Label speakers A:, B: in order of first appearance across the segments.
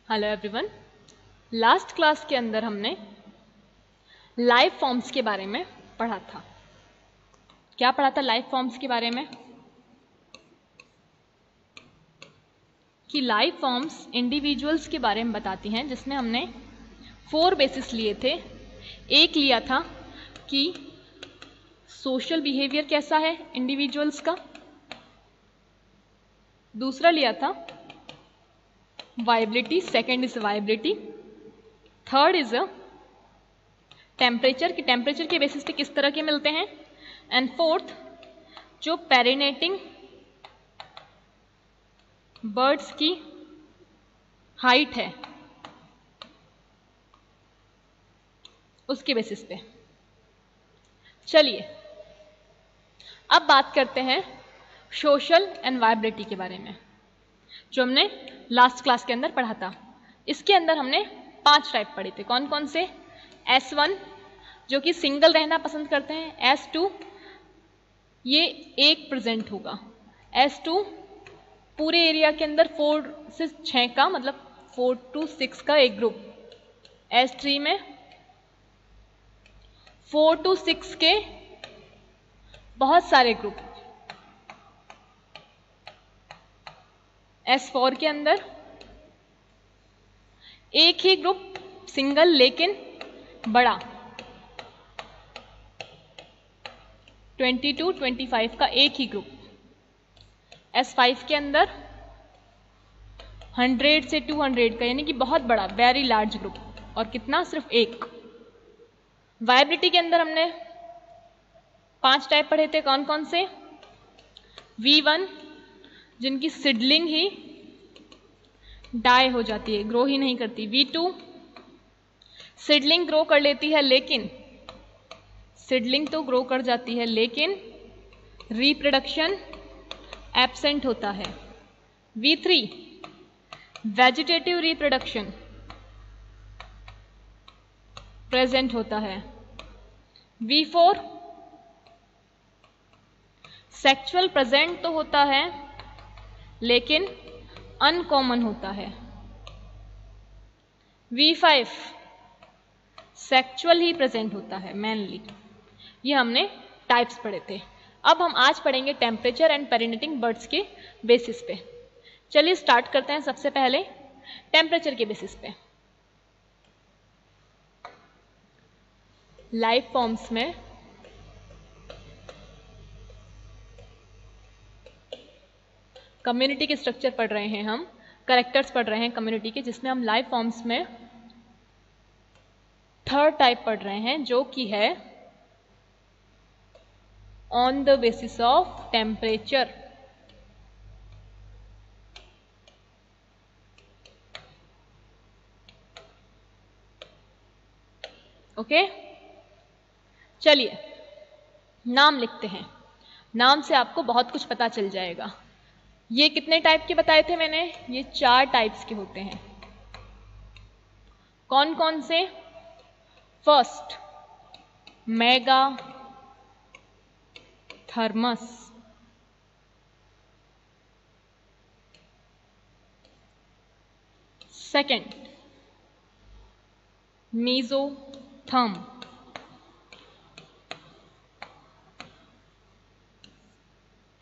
A: Hello everyone. Last class के अंदर हमने लाइफ फॉर्म्स के बारे में पढ़ा था। क्या पढ़ा था लाइफ फॉर्म्स के बारे में? कि लाइफ फॉर्म्स इंडिविजुअल्स के बारे में बताती हैं, जिसमें हमने 4 बेसिस लिए थे। एक लिया था कि सोशल बिहेवियर कैसा है इंडिविजुअल्स का, दूसरा लिया था viability, second is viability, third is temperature कि टेम्परेचर के बेसिस पे किस तरह के मिलते हैं, एंड फोर्थ जो पेरिनेटिंग बर्ड्स की हाइट है उसके बेसिस पे। चलिए अब बात करते हैं सोशल एंड वाइबिलिटी के बारे में, जो हमने लास्ट क्लास के अंदर पढ़ा था। इसके अंदर हमने 5 टाइप पढ़े थे। कौन कौन से? S1 जो कि सिंगल रहना पसंद करते हैं, S2 ये एक प्रेजेंट होगा, S2 पूरे एरिया के अंदर 4 से 6 का मतलब 4 to 6 का एक ग्रुप, S3 में 4 to 6 के बहुत सारे ग्रुप, S4 के अंदर एक ही ग्रुप सिंगल लेकिन बड़ा, 22 25 का एक ही ग्रुप, S5 के अंदर 100 से 200 का यानी कि बहुत बड़ा, वेरी लार्ज ग्रुप, और कितना? सिर्फ एक। वाइबिलिटी के अंदर हमने 5 टाइप पढ़े थे। कौन कौन से? V1 जिनकी सिडलिंग ही डाई हो जाती है, ग्रो ही नहीं करती। V2 सिडलिंग ग्रो कर लेती है लेकिन सिडलिंग तो ग्रो कर जाती है लेकिन रिप्रोडक्शन एब्सेंट होता है। V3 वेजिटेटिव रिप्रोडक्शन प्रेजेंट होता है। V4 सेक्सुअल प्रेजेंट तो होता है लेकिन अनकॉमन होता है। V5 सेक्सुअल ही प्रेजेंट होता है मेनली। ये हमने टाइप्स पढ़े थे। अब हम आज पढ़ेंगे टेम्परेचर एंड पेरिनेटिंग बर्ड्स के बेसिस पे। चलिए स्टार्ट करते हैं। सबसे पहले टेम्परेचर के बेसिस पे। लाइफ फॉर्म्स में कम्युनिटी के स्ट्रक्चर पढ़ रहे हैं, हम कैरेक्टर्स पढ़ रहे हैं कम्युनिटी के, जिसमें हम लाइफ फॉर्म्स में 3rd टाइप पढ़ रहे हैं, जो कि है on the basis of temperature. Okay, चलिए नाम लिखते हैं। नाम से आपको बहुत कुछ पता चल जाएगा। ये कितने टाइप के बताए थे मैंने? ये 4 टाइप्स के होते हैं। कौन कौन से? First megatherms, second mesotherm,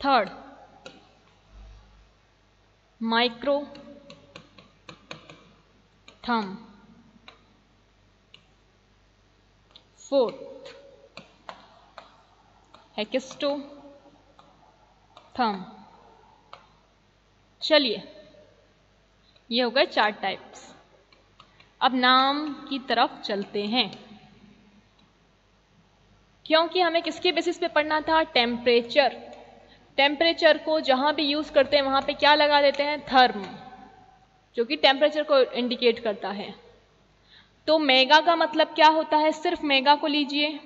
A: third microtherm, fourth hekistotherm. चलिए ये हो गए 4 टाइप्स। अब नाम की तरफ चलते हैं, क्योंकि हमें किसके बेसिस पे पढ़ना था? टेम्परेचर। टेम्परेचर को जहां भी यूज करते हैं वहां पे क्या लगा देते हैं? थर्म, जो कि टेम्परेचर को इंडिकेट करता है। तो मेगा का मतलब क्या होता है? सिर्फ मेगा को लीजिए।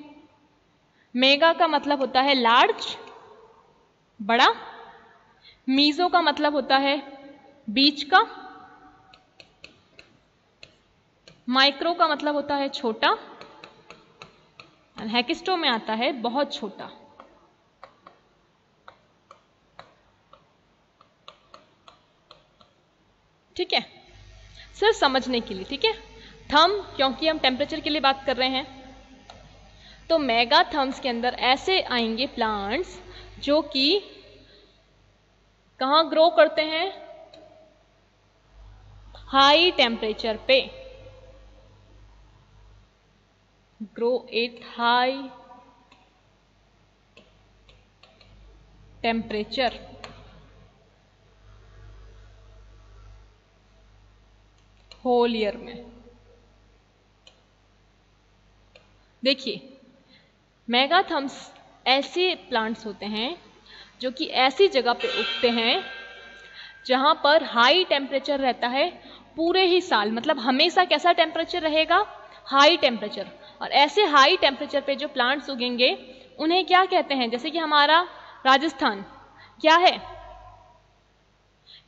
A: मेगा का मतलब होता है लार्ज, बड़ा। मीजो का मतलब होता है बीच का। माइक्रो का मतलब होता है छोटा। हेकिस्टो में आता है बहुत छोटा। ठीक है, सिर्फ समझने के लिए, ठीक है। थम, क्योंकि हम टेम्परेचर के लिए बात कर रहे हैं, तो मेगा थम्स के अंदर ऐसे आएंगे प्लांट्स जो कि कहाँ ग्रो करते हैं, हाई टेम्परेचर पे, grow at high temperature. Whole year में। देखिए, मेगाथम्स ऐसे प्लांट्स होते हैं जो कि ऐसी जगह पे उगते हैं जहां पर हाई टेम्परेचर रहता है पूरे ही साल, मतलब हमेशा कैसा टेम्परेचर रहेगा, हाई टेम्परेचर। और ऐसे हाई टेम्परेचर पे जो प्लांट्स उगेंगे उन्हें क्या कहते हैं, जैसे कि हमारा राजस्थान क्या है,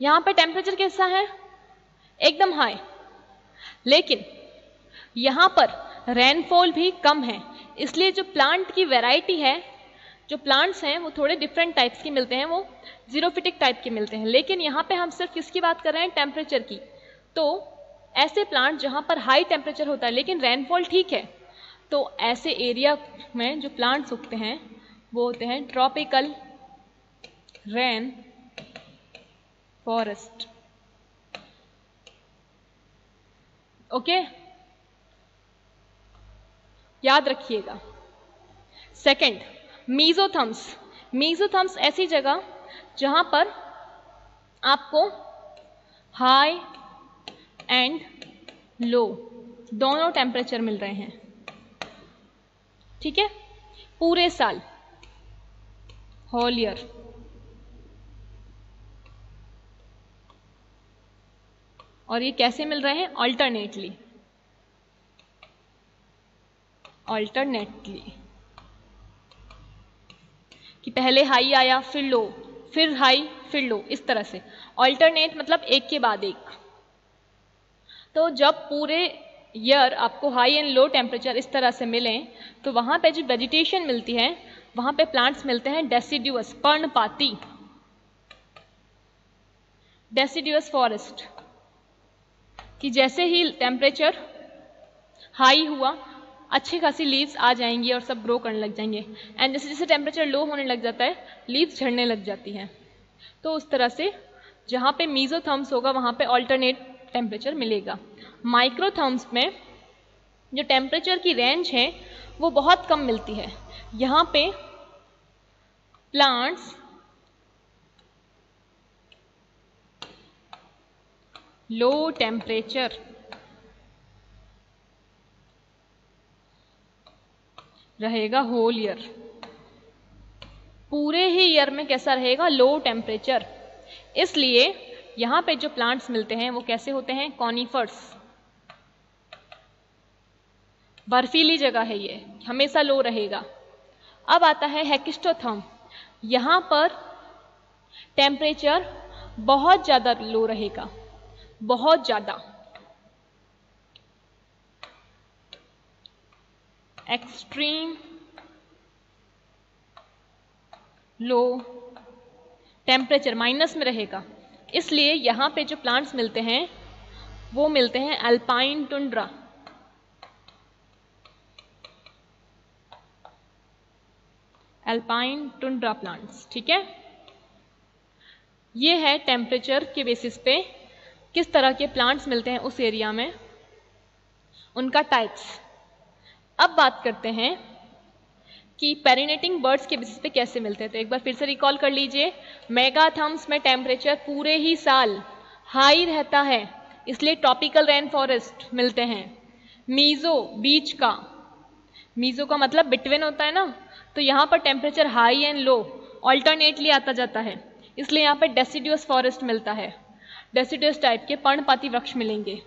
A: यहां पे टेम्परेचर कैसा है, एकदम हाई, लेकिन यहां पर रेनफॉल भी कम है, इसलिए जो प्लांट की वैरायटी है, जो प्लांट्स हैं वो थोड़े डिफरेंट टाइप्स के मिलते हैं, वो जीरोफिटिक टाइप के मिलते हैं। लेकिन यहाँ पे हम सिर्फ किसकी बात कर रहे हैं, टेम्परेचर की। तो ऐसे प्लांट जहाँ पर हाई टेम्परेचर होता है लेकिन रेनफॉल ठीक है, तो ऐसे एरिया में जो प्लांट्स उगते हैं वो होते हैं ट्रॉपिकल रेन फॉरेस्ट। ओके, याद रखिएगा। सेकंड, मीजोथम्स। मीजोथम्स ऐसी जगह जहां पर आपको हाई एंड लो दोनों टेम्परेचर मिल रहे हैं, ठीक है, पूरे साल, होल ईयर। और ये कैसे मिल रहे हैं, ऑल्टरनेटली, ऑल्टरनेटली, कि पहले हाई आया फिर लो, फिर हाई फिर लो, इस तरह से। ऑल्टरनेट मतलब एक के बाद एक। तो जब पूरे ईयर आपको हाई एंड लो टेम्परेचर इस तरह से मिले तो वहां पे जो वेजिटेशन मिलती है, वहां पे प्लांट्स मिलते हैं डेसिडुअस, पर्णपाती, डेसिडुअस फॉरेस्ट, कि जैसे ही टेम्परेचर हाई हुआ अच्छी खासी लीव्स आ जाएंगी और सब ग्रो करने लग जाएंगे, एंड जैसे जैसे टेम्परेचर लो होने लग जाता है लीव्स झड़ने लग जाती हैं। तो उस तरह से जहाँ पे मीजोथर्म्स होगा वहाँ पे ऑल्टरनेट टेम्परेचर मिलेगा। माइक्रोथर्म्स में जो टेम्परेचर की रेंज है वो बहुत कम मिलती है, यहाँ पे प्लांट्स लो टेम्परेचर रहेगा होल ईयर, पूरे ही ईयर में कैसा रहेगा, लो टेम्परेचर। इसलिए यहां पे जो प्लांट्स मिलते हैं वो कैसे होते हैं, कॉनिफर्स, बर्फीली जगह है ये, हमेशा लो रहेगा। अब आता है हेकिस्टोथर्म, यहां पर टेम्परेचर बहुत ज्यादा लो रहेगा, बहुत ज्यादा, एक्सट्रीम लो टेम्परेचर, माइनस में रहेगा। इसलिए यहां पे जो प्लांट्स मिलते हैं वो मिलते हैं alpine tundra, alpine tundra plants, ठीक है। ये है टेम्परेचर के बेसिस पे किस तरह के प्लांट्स मिलते हैं उस एरिया में, उनका टाइप्स। अब बात करते हैं कि पेरिनेटिंग बर्ड्स के बेसिस पे कैसे मिलते हैं। तो एक बार फिर से रिकॉल कर लीजिए, मेगाथम्स में टेम्परेचर पूरे ही साल हाई रहता है, इसलिए ट्रॉपिकल रेन फॉरेस्ट मिलते हैं। मीजो, बीच का, मीजो का मतलब बिटवीन होता है ना, तो यहाँ पर temperature high and low alternately आता जाता है, इसलिए यहाँ पर डेसिडुअस फॉरेस्ट मिलता है, डेसिडुअस टाइप के पर्णपाती वृक्ष मिलेंगे।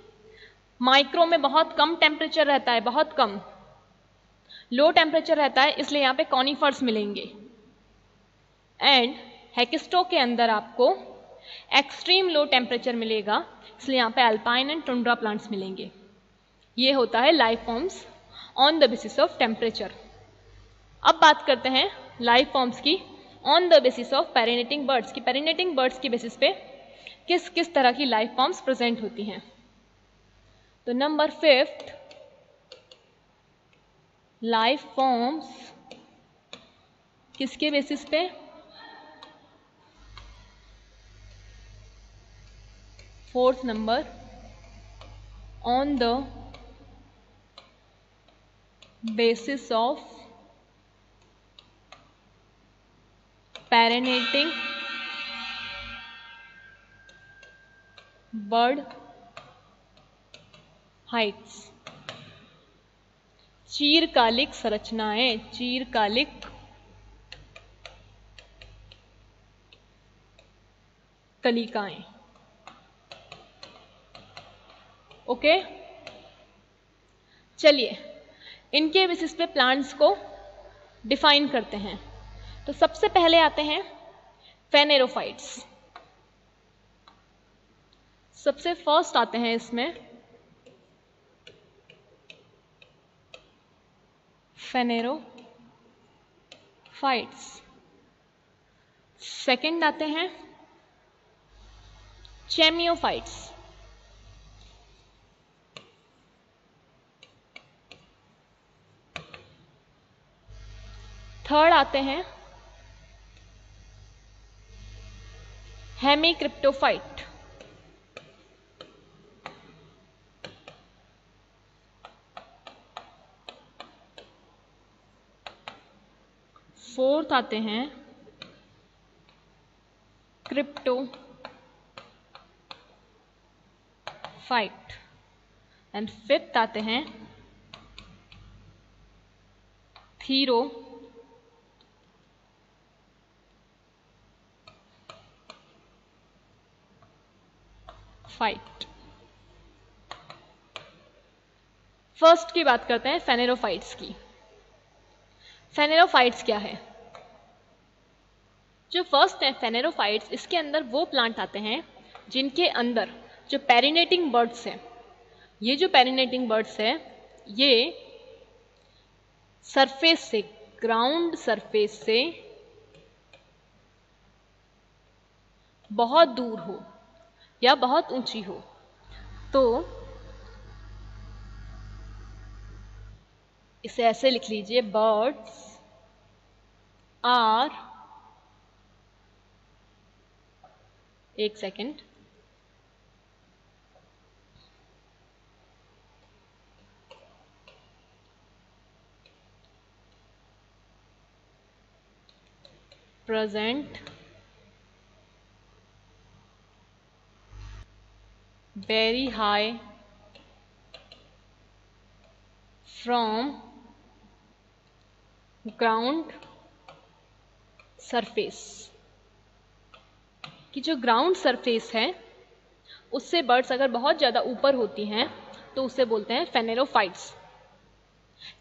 A: माइक्रो में बहुत कम टेम्परेचर रहता है, बहुत कम लो टेम्परेचर रहता है, इसलिए यहाँ पे कॉनिफर्स मिलेंगे। एंड हेकिस्टो के अंदर आपको एक्सट्रीम लो टेम्परेचर मिलेगा, इसलिए यहाँ पे अल्पाइन एंड टुंड्रा प्लांट्स मिलेंगे। ये होता है life forms on the basis of temperature. अब बात करते हैं लाइफ फॉर्म्स की on the basis of perennating birds की, पेरिनेटिंग बर्ड्स की बेसिस पे किस किस तरह की लाइफ फॉर्म्स प्रेजेंट होती हैं। तो नंबर 5 लाइफ फॉर्म्स किसके बेसिस पे? Fourth number on the basis of perennating bird heights. चीरकालिक संरचनाएं, चीरकालिक कलिकाएं। ओके, चलिए इनके बेसिस पे प्लांट्स को डिफाइन करते हैं। तो सबसे पहले आते हैं फेनेरोफाइट्स। सबसे फर्स्ट आते हैं इसमें फेनेरोफाइट्स। सेकंड आते हैं चेमियोफाइट्स। थर्ड आते हैं हेमीक्रिप्टोफाइट। फोर्थ आते हैं क्रिप्टोफाइट एंड फिफ्थ आते हैं थीरोफाइट। फर्स्ट की बात करते हैं फेनेरोफाइट्स की। फेनेरोफाइट्स क्या है? जो फर्स्ट है फेनेरोफाइट्स, इसके अंदर वो प्लांट आते हैं जिनके अंदर जो पेरिनेटिंग बर्ड्स हैं, ये जो पेरिनेटिंग बर्ड्स है ये सरफेस से, ग्राउंड सरफेस से बहुत दूर हो या बहुत ऊंची हो। तो इसे ऐसे लिख लीजिए, बर्ड्स आर, एक second, present very high from ground surface। कि जो ग्राउंड सरफेस है उससे बर्ड्स अगर बहुत ज्यादा ऊपर होती हैं तो उसे बोलते हैं फेनेरोफाइट्स।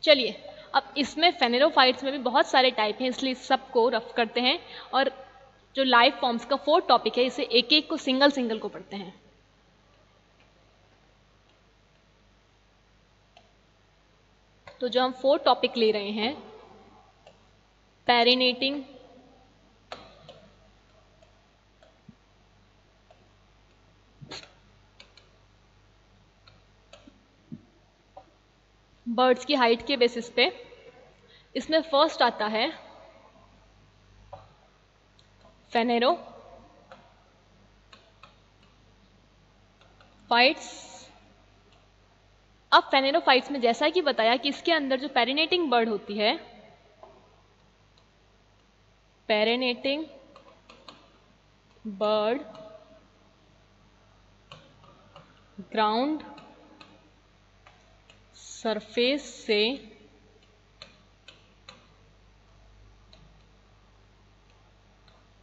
A: चलिए अब इसमें फेनेरोफाइट्स में भी बहुत सारे टाइप हैं, इसलिए सबको रफ करते हैं और जो लाइफ फॉर्म्स का 4 टॉपिक है इसे एक एक को सिंगल सिंगल को पढ़ते हैं। तो जो हम 4 टॉपिक ले रहे हैं, पैरिनेटिंग, बर्ड्स की हाइट के बेसिस पे, इसमें फर्स्ट आता है फेनेरोफाइट्स। अब फेनेरोफाइट्स में जैसा कि बताया कि इसके अंदर जो पेरिनेटिंग बर्ड होती है, पेरिनेटिंग बर्ड ग्राउंड सरफेस से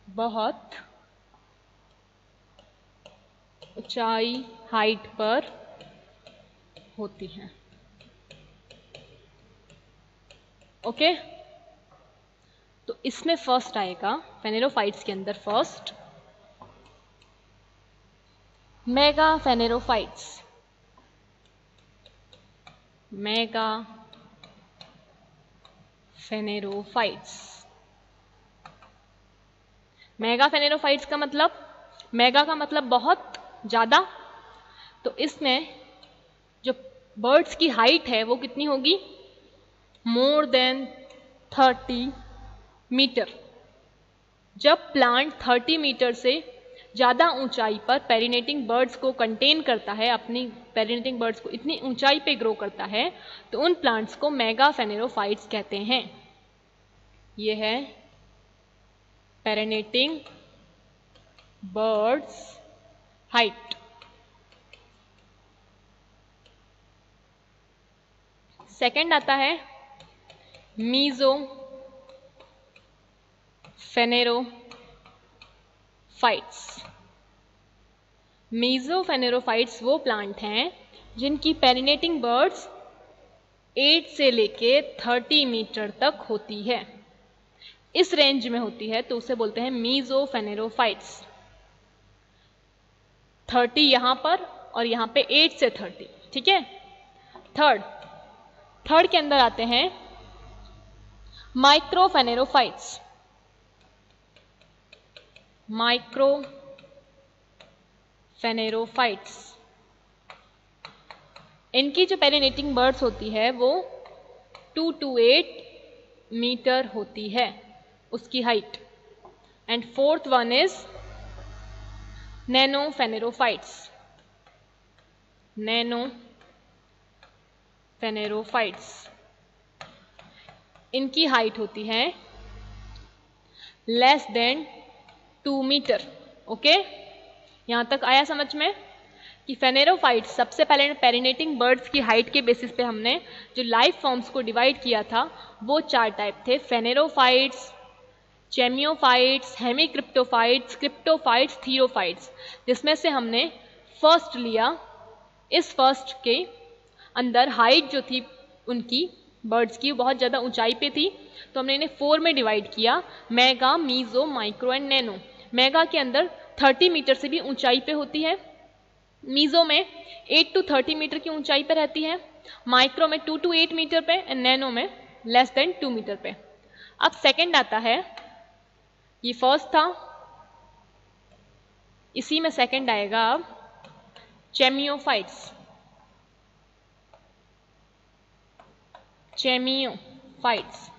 A: बहुत ऊंचाई, हाइट पर होती हैं। ओके, तो इसमें फर्स्ट आएगा फेनेरोफाइट्स के अंदर फर्स्ट मेगा फेनेरोफाइट्स। मेगा फेनेरोफाइट्स, मेगा फेनेरोफाइट्स का मतलब, मेगा का मतलब बहुत ज्यादा, तो इसमें जो बर्ड्स की हाइट है वो कितनी होगी, मोर देन 30 मीटर। जब प्लांट 30 मीटर से ज़्यादा ऊंचाई पर पेरिनेटिंग बर्ड्स को कंटेन करता है, अपनी पेरिनेटिंग बर्ड्स को इतनी ऊंचाई पे ग्रो करता है, तो उन प्लांट्स को मेगा फेनेरोफाइट्स कहते हैं। ये है पेरिनेटिंग बर्ड्स हाइट। सेकंड आता है मीजो फेनेरोफाइट्स। मीजोफेनेरोफाइट्स वो प्लांट हैं जिनकी पेरिनेटिंग बर्ड्स 8 से लेके 30 मीटर तक होती है। इस रेंज में होती है तो उसे बोलते हैं मीजोफेनेरोफाइट्स। 30 यहां पर और यहां पे 8 से 30, ठीक है। थर्ड के अंदर आते हैं माइक्रोफेनेरोफाइट्स। माइक्रोफेनेरोफाइट्स, इनकी जो पेरिनेटिंग बर्ड्स होती है वो 2 to 8 मीटर होती है उसकी height. And fourth one is nanophanerophytes. Nanophanerophytes, इनकी हाइट होती है लेस देन 2 मीटर। ओके, यहां तक आया समझ में कि फेनेरोफाइट्स, सबसे पहले पेरिनेटिंग बर्ड्स की हाइट के बेसिस पे हमने जो लाइफ फॉर्म्स को डिवाइड किया था वो 4 टाइप थे, फेनेरोफाइट्स, चेमियोफाइट्स, हेमिक्रिप्टोफाइट्स, क्रिप्टोफाइट्स, थीरोफाइट्स, जिसमें से हमने फर्स्ट लिया। इस फर्स्ट के अंदर हाइट जो थी उनकी बर्ड्स की बहुत ज़्यादा ऊंचाई पे थी, तो हमने इन्हें 4 में डिवाइड किया, mega, meso, micro and nano. Mega के अंदर 30 मीटर से भी ऊंचाई पे होती है, मीजो में 8 to 30 मीटर की ऊंचाई पे रहती है, माइक्रो में 2 to 8 मीटर पे एंड नैनो में लेस देन 2 मीटर पे। अब सेकंड आता है, ये फर्स्ट था, इसी में सेकंड आएगा अब चेमियोफाइट्स। चेमियोफाइट्स,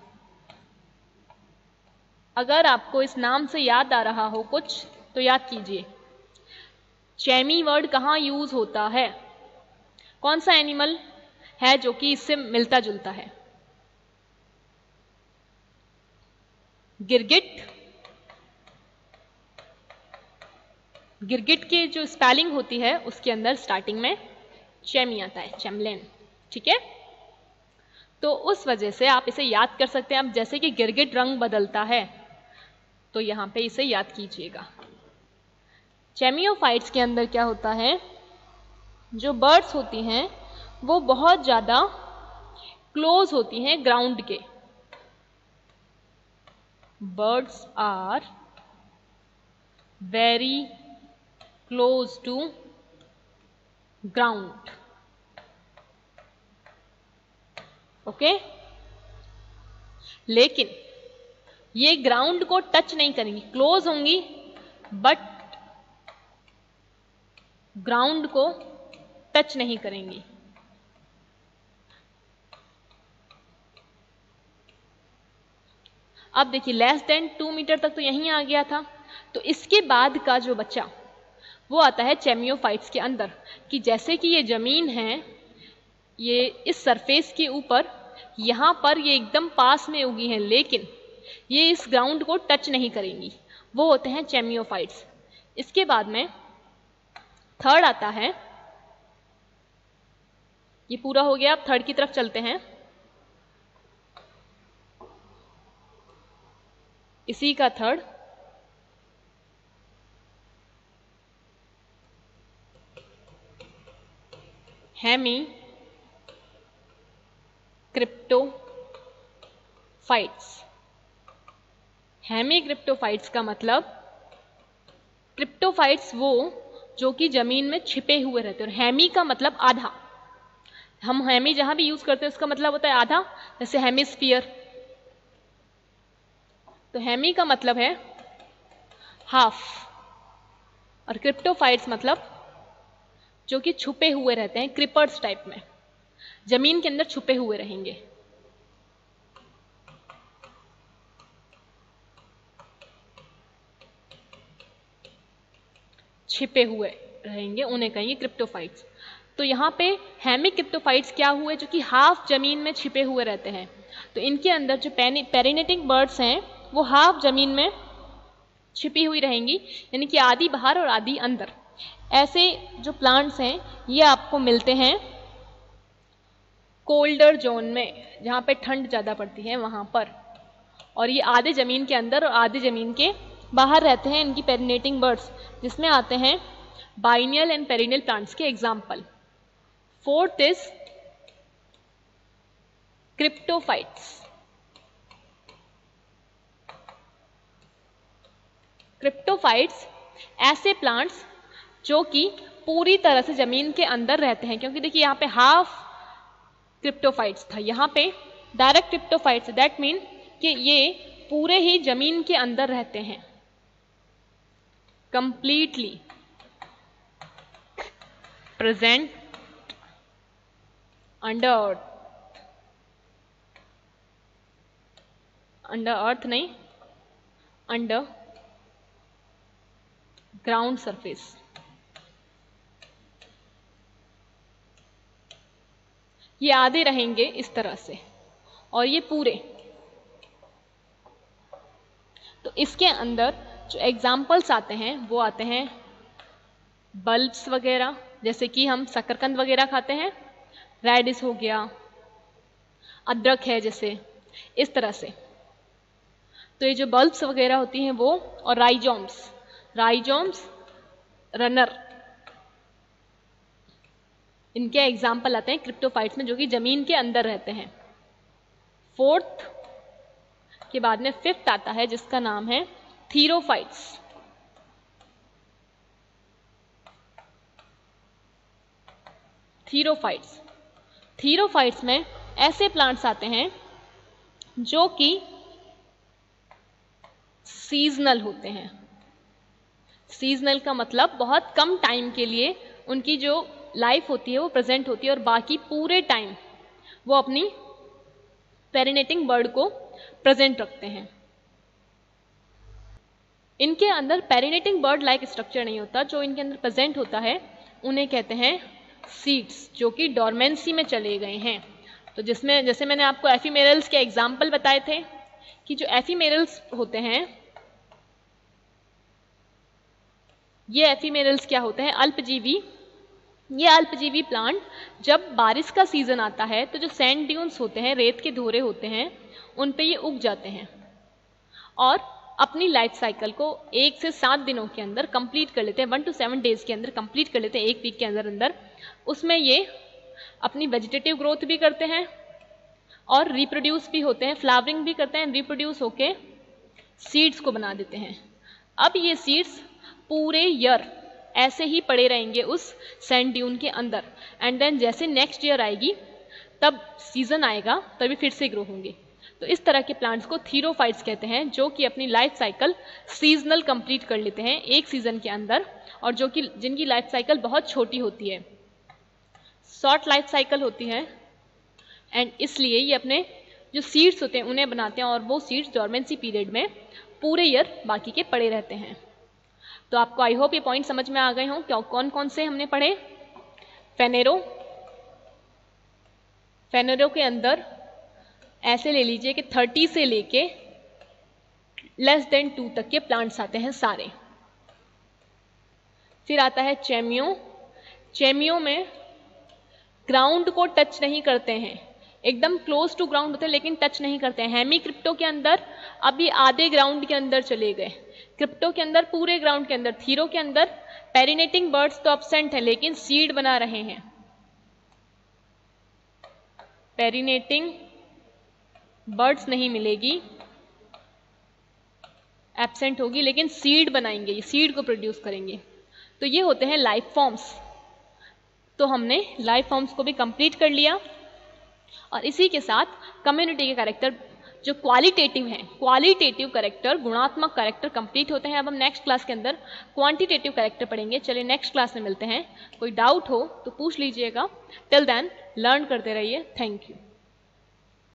A: अगर आपको इस नाम से याद आ रहा हो कुछ तो याद कीजिए। चेमी वर्ड कहाँ यूज होता है, कौन सा एनिमल है जो कि इससे मिलता जुलता है? गिरगिट। गिरगिट की जो स्पेलिंग होती है उसके अंदर स्टार्टिंग में चेमी आता है, चैमलेन, ठीक है। तो उस वजह से आप इसे याद कर सकते हैं। अब जैसे कि गिरगिट रंग बदलता है तो यहां पे इसे याद कीजिएगा। चेमियोफाइट्स के अंदर क्या होता है, जो बर्ड्स होती हैं वो बहुत ज्यादा क्लोज होती हैं ग्राउंड के। Birds are very close to ground. Okay, लेकिन ये ग्राउंड को टच नहीं करेंगी, क्लोज होंगी बट ग्राउंड को टच नहीं करेंगी। अब देखिए लेस देन 2 मीटर तक तो यहीं आ गया था, तो इसके बाद का जो बच्चा वो आता है चेमियोफाइट्स के अंदर, कि जैसे कि ये जमीन है, ये इस सरफेस के ऊपर यहां पर ये एकदम पास में उगी है, लेकिन ये इस ग्राउंड को टच नहीं करेंगी, वो होते हैं चेमियोफाइट्स। इसके बाद में थर्ड आता है, ये पूरा हो गया, अब थर्ड की तरफ चलते हैं। इसी का थर्ड हेमी क्रिप्टोफाइट्स। हेमी क्रिप्टोफाइट्स का मतलब, क्रिप्टोफाइट्स वो जो कि जमीन में छिपे हुए रहते हैं, और हेमी का मतलब आधा। हम हेमी जहां भी यूज करते हैं उसका मतलब होता है आधा, जैसे हेमिस्फीयर। तो हेमी का मतलब है हाफ और क्रिप्टोफाइट्स मतलब जो कि छुपे हुए रहते हैं, क्रिपर्स टाइप में, जमीन के अंदर छुपे हुए रहेंगे। छिपे हुए रहेंगे उन्हें कहेंगे क्रिप्टोफाइट्स। तो यहाँ पे हेमी क्रिप्टोफाइट्स क्या हुए, जो कि हाफ जमीन में छिपे हुए रहते हैं। तो इनके अंदर जो पेरिनेटिंग बर्ड्स हैं वो हाफ जमीन में छिपी हुई रहेंगी, यानी कि आधी बाहर और आधी अंदर। ऐसे जो प्लांट्स हैं ये आपको मिलते हैं कोल्डर जोन में, जहाँ पे ठंड ज़्यादा पड़ती है वहाँ पर, और ये आधे ज़मीन के अंदर और आधे ज़मीन के बाहर रहते हैं इनकी पेरिनेटिंग बर्ड्स, जिसमें आते हैं बाइनियल एंड पेरिनियल प्लांट्स के example. Fourth is cryptophytes. Cryptophytes ऐसे प्लांट्स जो कि पूरी तरह से जमीन के अंदर रहते हैं, क्योंकि देखिए यहाँ पे हाफ क्रिप्टोफाइट्स था, यहाँ पे डायरेक्ट क्रिप्टोफाइट्स, दैट मीन कि ये पूरे ही जमीन के अंदर रहते हैं कंप्लीटली प्रेजेंट अंडर अर्थ, अंडर अर्थ नहीं, अंडर ग्राउंड सरफेस। ये आधे रहेंगे इस तरह से और ये पूरे। तो इसके अंदर जो एग्जाम्पल्स आते हैं वो आते हैं बल्ब्स वगैरह, जैसे कि हम शकरकंद वगैरह खाते हैं, रेडिस हो गया, अदरक है जैसे, इस तरह से। तो ये जो बल्ब्स वगैरह होती हैं वो, और राइजोम्स, रनर, इनके एग्जाम्पल आते हैं क्रिप्टोफाइट्स में, जो कि जमीन के अंदर रहते हैं। फोर्थ के बाद में फिफ्थ आता है जिसका नाम है थीरोफाइट्स। थीरोफाइट्स में ऐसे प्लांट्स आते हैं जो कि सीजनल होते हैं। सीजनल का मतलब बहुत कम टाइम के लिए उनकी जो लाइफ होती है वो प्रेजेंट होती है, और बाकी पूरे टाइम वो अपनी पेरिनेटिंग बर्ड को प्रेजेंट रखते हैं। इनके अंदर पेरिनेटिंग बर्ड लाइक स्ट्रक्चर नहीं होता, जो इनके अंदर प्रेजेंट होता है उन्हें कहते हैं सीड्स, जो कि डोरमेंसी में चले गए हैं। तो जिसमें जैसे मैंने आपको एफिमेरल्स के एग्जाम्पल बताए थे कि जो एफिमेरल्स होते हैं, ये एफिमेरल्स क्या होते हैं, अल्पजीवी। ये अल्पजीवी प्लांट जब बारिश का सीजन आता है तो जो सैंड ड्यून्स होते हैं, रेत के धोरे होते हैं, उन पे ये उग जाते हैं और अपनी लाइफ साइकिल को 1 से 7 दिनों के अंदर कंप्लीट कर लेते हैं, 1 to 7 डेज के अंदर कंप्लीट कर लेते हैं, 1 वीक के अंदर अंदर। उसमें ये अपनी वेजिटेटिव ग्रोथ भी करते हैं और रिप्रोड्यूस भी होते हैं, फ्लावरिंग भी करते हैं, रिप्रोड्यूस होके सीड्स को बना देते हैं। अब ये सीड्स पूरे ईयर ऐसे ही पड़े रहेंगे उस सैंड ड्यून के अंदर, एंड देन जैसे नेक्स्ट ईयर आएगी तब सीजन आएगा तभी फिर से ग्रो होंगे। तो इस तरह के प्लांट्स को थीरोफाइट्स कहते हैं, जो कि अपनी लाइफ साइकिल सीजनल कंप्लीट कर लेते हैं एक सीजन के अंदर, और जो कि जिनकी लाइफ साइकिल बहुत छोटी होती है, शॉर्ट लाइफ साइकिल होती है, एंड इसलिए ये अपने जो सीड्स होते हैं उन्हें बनाते हैं, और वो सीड्स डोरमेंसी पीरियड में पूरे ईयर बाकी के पड़े रहते हैं। तो आपको आई होप ये पॉइंट समझ में आ गए हों। क्या कौन कौन से हमने पढ़े? फेनेरो के अंदर ऐसे ले लीजिए कि 30 से लेके लेस देन 2 तक के प्लांट्स आते हैं सारे। फिर आता है चेमियो में ग्राउंड को टच नहीं करते हैं, एकदम क्लोज टू ग्राउंड होते हैं लेकिन टच नहीं करते हैं। हेमी क्रिप्टो के अंदर अभी आधे ग्राउंड के अंदर चले गए, क्रिप्टो के अंदर पूरे ग्राउंड के अंदर, थीरो के अंदर पेरिनेटिंग बर्ड्स तो एब्सेंट है लेकिन सीड बना रहे हैं। पेरिनेटिंग बर्ड्स नहीं मिलेगी, एब्सेंट होगी, लेकिन सीड बनाएंगे, सीड को प्रोड्यूस करेंगे। तो ये होते हैं लाइफ फॉर्म्स। तो हमने लाइफ फॉर्म्स को भी कंप्लीट कर लिया, और इसी के साथ कम्युनिटी के कैरेक्टर जो क्वालिटेटिव हैं, क्वालिटेटिव कैरेक्टर, गुणात्मक कैरेक्टर कंप्लीट होते हैं। अब हम नेक्स्ट क्लास के अंदर क्वांटिटेटिव कैरेक्टर पढ़ेंगे। चलिए नेक्स्ट क्लास में मिलते हैं। कोई डाउट हो तो पूछ लीजिएगा। टिल देन लर्न करते रहिए। Thank you.